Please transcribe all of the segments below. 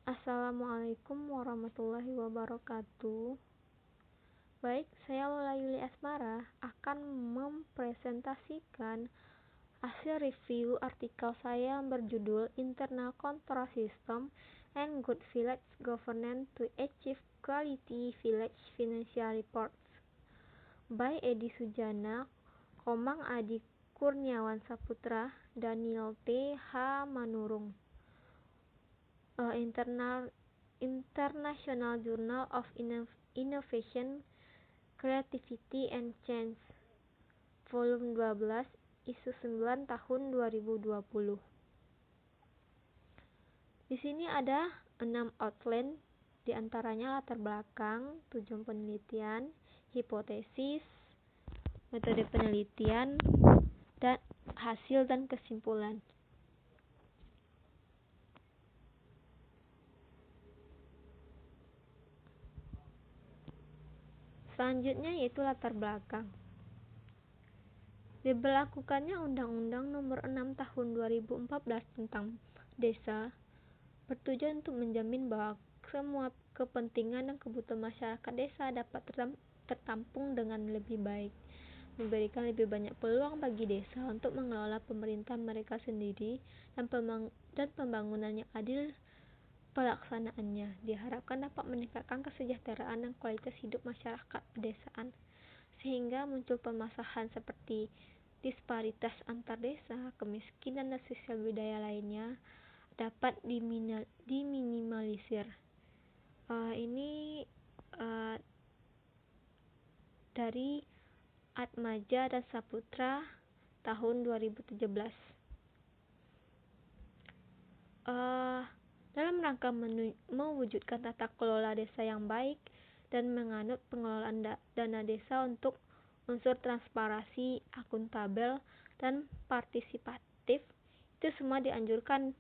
Assalamualaikum warahmatullahi wabarakatuh. Baik, saya Lola Yuli Asmara akan mempresentasikan hasil review artikel saya yang berjudul Internal Control System and Good Village Governance to Achieve Quality Village Financial Reports by Edi Sujana, Komang Adi Kurniawan Saputra, Daniel T. H. Manurung. International Journal of Innovation, Creativity and Change, Volume 12, Isu 9 tahun 2020. Di sini ada 6 outline, diantaranya latar belakang, tujuan penelitian, hipotesis, metode penelitian, dan hasil dan kesimpulan. Selanjutnya yaitu latar belakang. Diberlakukannya Undang-Undang Nomor 6 Tahun 2014 tentang Desa bertujuan untuk menjamin bahwa semua kepentingan dan kebutuhan masyarakat desa dapat tertampung dengan lebih baik, memberikan lebih banyak peluang bagi desa untuk mengelola pemerintahan mereka sendiri dan pembangunan yang adil. Pelaksanaannya diharapkan dapat meningkatkan kesejahteraan dan kualitas hidup masyarakat pedesaan, sehingga muncul permasalahan seperti disparitas antar desa, kemiskinan, dan sosial budaya lainnya dapat diminimalisir. Ini dari Atmaja dan Saputra tahun 2017. Dalam rangka mewujudkan tata kelola desa yang baik dan menganut pengelolaan dana desa untuk unsur transparansi, akuntabel, dan partisipatif, itu semua dianjurkan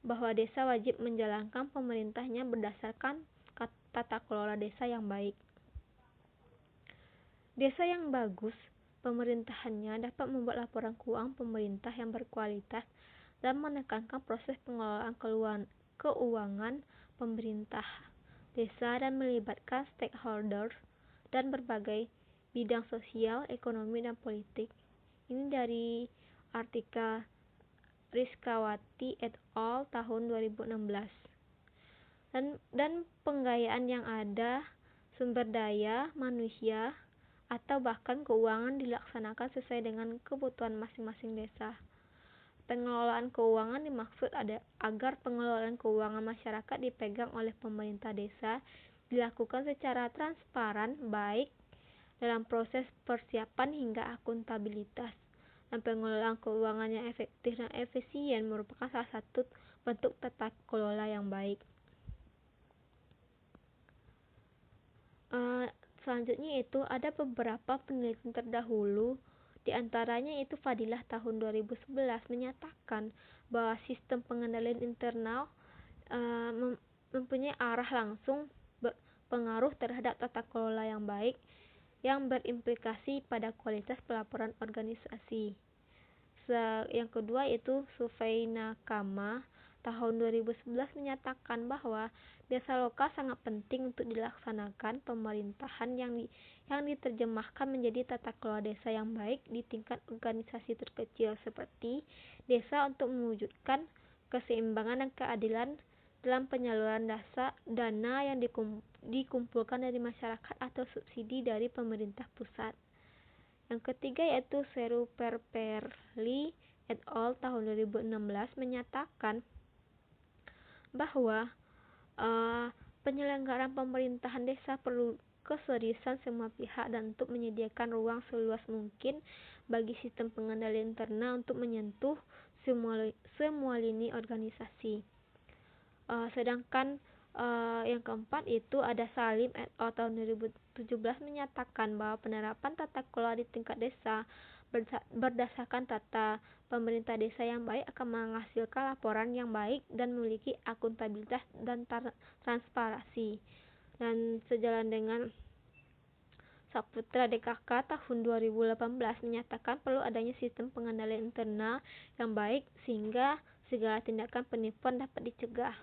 bahwa desa wajib menjalankan pemerintahnya berdasarkan tata kelola desa yang baik. Desa yang bagus pemerintahannya dapat membuat laporan keuangan pemerintah yang berkualitas dan menekankan proses pengelolaan keuangan pemerintah desa dan melibatkan stakeholder dan berbagai bidang sosial, ekonomi, dan politik. Ini dari artikel Rizkawati et al. Tahun 2016. Dan penggayaan yang ada, sumber daya manusia, atau bahkan keuangan dilaksanakan sesuai dengan kebutuhan masing-masing desa. Pengelolaan keuangan dimaksud agar pengelolaan keuangan masyarakat dipegang oleh pemerintah desa dilakukan secara transparan, baik dalam proses persiapan hingga akuntabilitas, dan pengelolaan keuangan yang efektif dan efisien merupakan salah satu bentuk tata kelola yang baik. Selanjutnya itu ada beberapa penelitian terdahulu. Di antaranya itu Fadilah tahun 2011 menyatakan bahwa sistem pengendalian internal mempunyai arah langsung pengaruh terhadap tata kelola yang baik yang berimplikasi pada kualitas pelaporan organisasi. Yang kedua itu Survei Nakama tahun 2011 menyatakan bahwa desa lokal sangat penting untuk dilaksanakan pemerintahan yang diterjemahkan menjadi tata kelola desa yang baik di tingkat organisasi terkecil seperti desa untuk mewujudkan keseimbangan dan keadilan dalam penyaluran dana yang dikumpulkan dari masyarakat atau subsidi dari pemerintah pusat. Yang ketiga yaitu Seru Perperli et al. Tahun 2016 menyatakan bahwa penyelenggaraan pemerintahan desa perlu keseriusan semua pihak dan untuk menyediakan ruang seluas mungkin bagi sistem pengendalian internal untuk menyentuh semua lini organisasi. Sedangkan yang keempat itu ada Salim et al. Tahun 2017 menyatakan bahwa penerapan tata kelola di tingkat desa berdasarkan tata pemerintah desa yang baik akan menghasilkan laporan yang baik dan memiliki akuntabilitas dan transparansi. Dan sejalan dengan Saputra DKK tahun 2018 menyatakan perlu adanya sistem pengendalian internal yang baik sehingga segala tindakan penipuan dapat dicegah.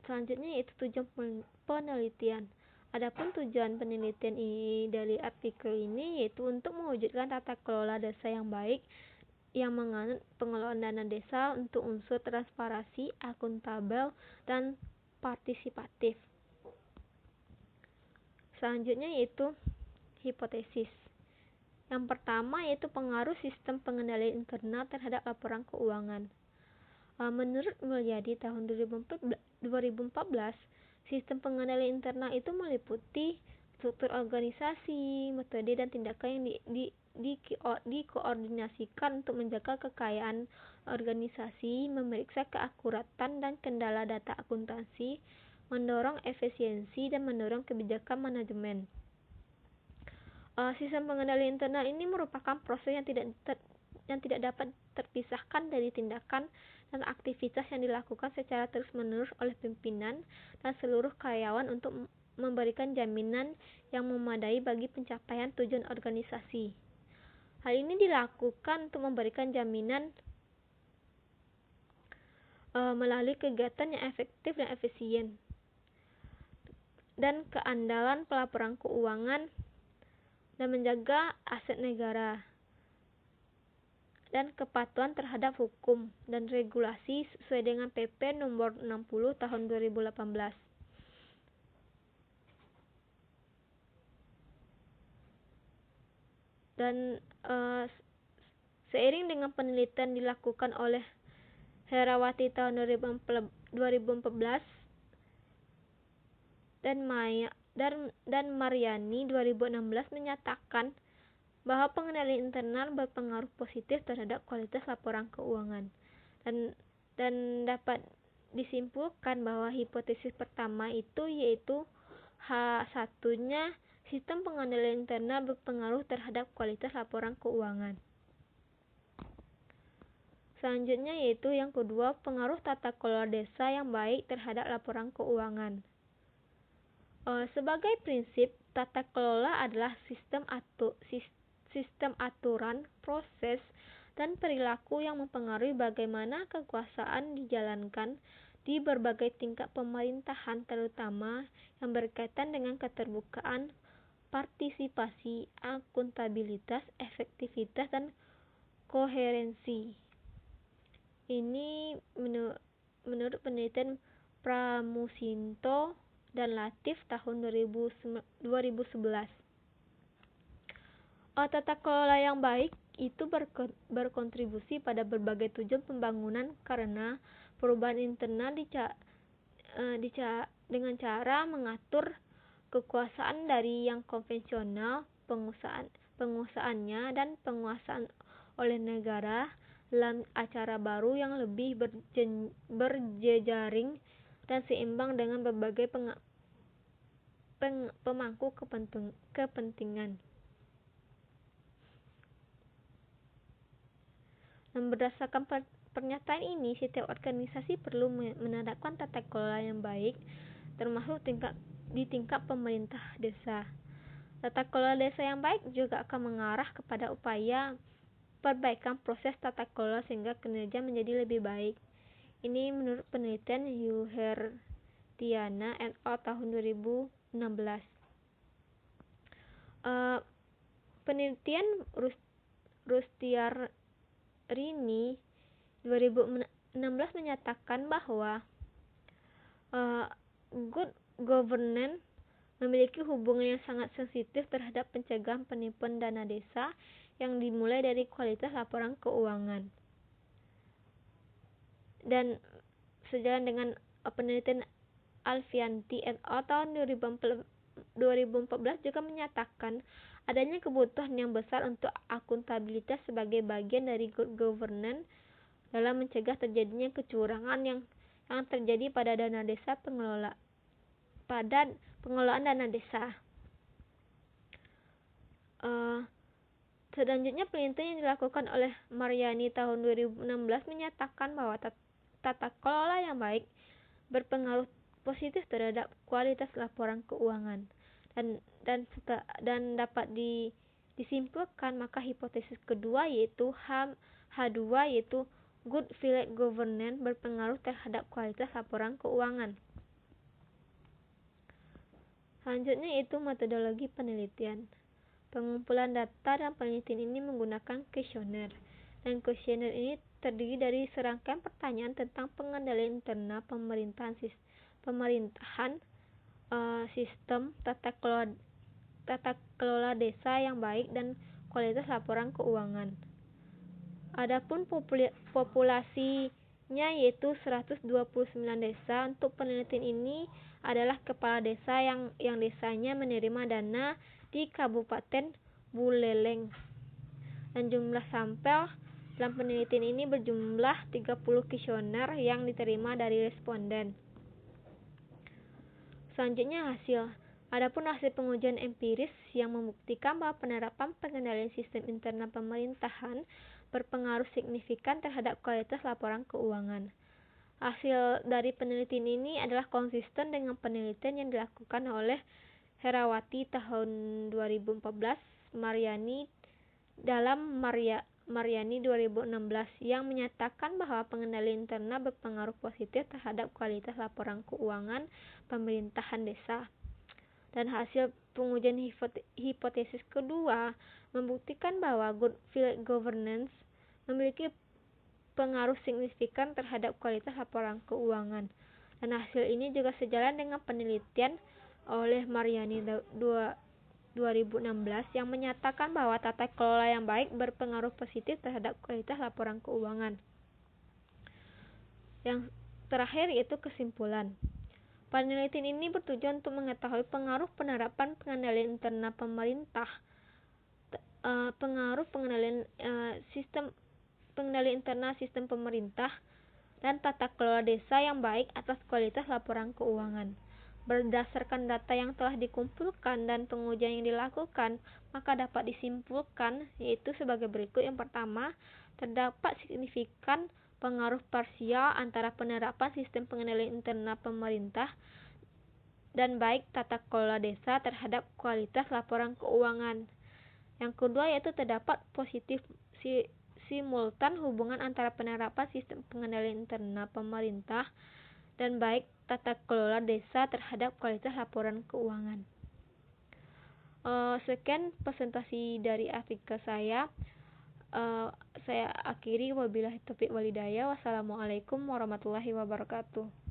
Selanjutnya yaitu tujuan penelitian. Adapun tujuan penelitian ini dari artikel ini yaitu untuk mewujudkan tata kelola desa yang baik yang menganut pengelolaan dana desa untuk unsur transparansi, akuntabel, dan partisipatif. Selanjutnya yaitu hipotesis. Yang pertama yaitu pengaruh sistem pengendalian internal terhadap laporan keuangan. Menurut Mulyadi tahun 2014, sistem pengendalian internal itu meliputi struktur organisasi, metode dan tindakan yang dikoordinasikan untuk menjaga kekayaan organisasi, memeriksa keakuratan dan kendala data akuntansi, mendorong efisiensi dan mendorong kebijakan manajemen. Sistem pengendalian internal ini merupakan proses yang tidak dapat terpisahkan dari tindakan dan aktivitas yang dilakukan secara terus-menerus oleh pimpinan dan seluruh karyawan untuk memberikan jaminan yang memadai bagi pencapaian tujuan organisasi. Hal ini dilakukan untuk memberikan jaminan melalui kegiatan yang efektif dan efisien dan keandalan pelaporan keuangan dan menjaga aset negara dan kepatuhan terhadap hukum dan regulasi sesuai dengan PP nomor 60 tahun 2018. Dan seiring dengan penelitian dilakukan oleh Herawati tahun 2014 dan Mariani 2016 menyatakan bahwa pengendalian internal berpengaruh positif terhadap kualitas laporan keuangan, dan dapat disimpulkan bahwa hipotesis pertama itu yaitu H1-nya sistem pengendalian internal berpengaruh terhadap kualitas laporan keuangan. Selanjutnya yaitu yang kedua, pengaruh tata kelola desa yang baik terhadap laporan keuangan. Sebagai prinsip, tata kelola adalah sistem aturan, proses, dan perilaku yang mempengaruhi bagaimana kekuasaan dijalankan di berbagai tingkat pemerintahan, terutama yang berkaitan dengan keterbukaan, partisipasi, akuntabilitas, efektivitas, dan koherensi. Ini menurut penelitian Pramusinto dan Latif tahun 2011. Tata kelola yang baik itu berkontribusi pada berbagai tujuan pembangunan karena perubahan internal dengan cara mengatur kekuasaan dari yang konvensional, penguasaannya dan penguasaan oleh negara dalam acara baru yang lebih berjejaring dan seimbang dengan berbagai pemangku kepentingan. Dan berdasarkan pernyataan ini, setiap organisasi perlu menerapkan tata kelola yang baik, termasuk di tingkat pemerintah desa. Tata kelola desa yang baik juga akan mengarah kepada upaya perbaikan proses tata kelola sehingga kinerja menjadi lebih baik. Ini menurut penelitian Yuhertiana et al. Tahun 2016. Penelitian Rustiarini 2016 menyatakan bahwa good governance memiliki hubungan yang sangat sensitif terhadap pencegahan penipuan dana desa yang dimulai dari kualitas laporan keuangan. Dan sejalan dengan penelitian Alfianti et al. Tahun 2014 juga menyatakan adanya kebutuhan yang besar untuk akuntabilitas sebagai bagian dari good governance dalam mencegah terjadinya kecurangan yang terjadi pada pengelolaan dana desa. Selanjutnya, penelitian yang dilakukan oleh Mariani tahun 2016 menyatakan bahwa tata kelola yang baik berpengaruh positif terhadap kualitas laporan keuangan, dan dapat disimpulkan maka hipotesis kedua yaitu H2 yaitu good village governance berpengaruh terhadap kualitas laporan keuangan. Selanjutnya itu metodologi penelitian. Pengumpulan data dan penelitian ini menggunakan kuesioner. Dan kuesioner ini terdiri dari serangkaian pertanyaan tentang pengendalian internal pemerintahan, sistem, tata kelola desa yang baik, dan kualitas laporan keuangan. Adapun populasinya yaitu 129 desa. Untuk penelitian ini adalah kepala desa yang desanya menerima dana di Kabupaten Buleleng. Dan jumlah sampel dalam penelitian ini berjumlah 30 kuesioner yang diterima dari responden. Selanjutnya hasil. Adapun hasil pengujian empiris yang membuktikan bahwa penerapan pengendalian sistem internal pemerintahan berpengaruh signifikan terhadap kualitas laporan keuangan. Hasil dari penelitian ini adalah konsisten dengan penelitian yang dilakukan oleh Herawati tahun 2014, Maryani dalam Maryani 2016 yang menyatakan bahwa pengendalian internal berpengaruh positif terhadap kualitas laporan keuangan pemerintahan desa. Dan hasil pengujian hipotesis kedua membuktikan bahwa good village governance memiliki pengaruh signifikan terhadap kualitas laporan keuangan. Dan hasil ini juga sejalan dengan penelitian oleh Maryani 2016 yang menyatakan bahwa tata kelola yang baik berpengaruh positif terhadap kualitas laporan keuangan. Yang terakhir yaitu kesimpulan. Penelitian ini bertujuan untuk mengetahui pengaruh penerapan pengendalian internal pemerintah, pengaruh pengendalian internal sistem pemerintah, dan tata kelola desa yang baik atas kualitas laporan keuangan. Berdasarkan data yang telah dikumpulkan dan pengujian yang dilakukan, maka dapat disimpulkan yaitu sebagai berikut. Yang pertama, terdapat signifikan pengaruh parsial antara penerapan sistem pengendalian internal pemerintah dan baik tata kelola desa terhadap kualitas laporan keuangan. Yang kedua yaitu terdapat positif simultan hubungan antara penerapan sistem pengendalian internal pemerintah dan baik tata kelola desa terhadap kualitas laporan keuangan. Sekian presentasi dari artikel saya. Saya akhiri, wabillahi taufiq walhidayah. Wassalamualaikum warahmatullahi wabarakatuh.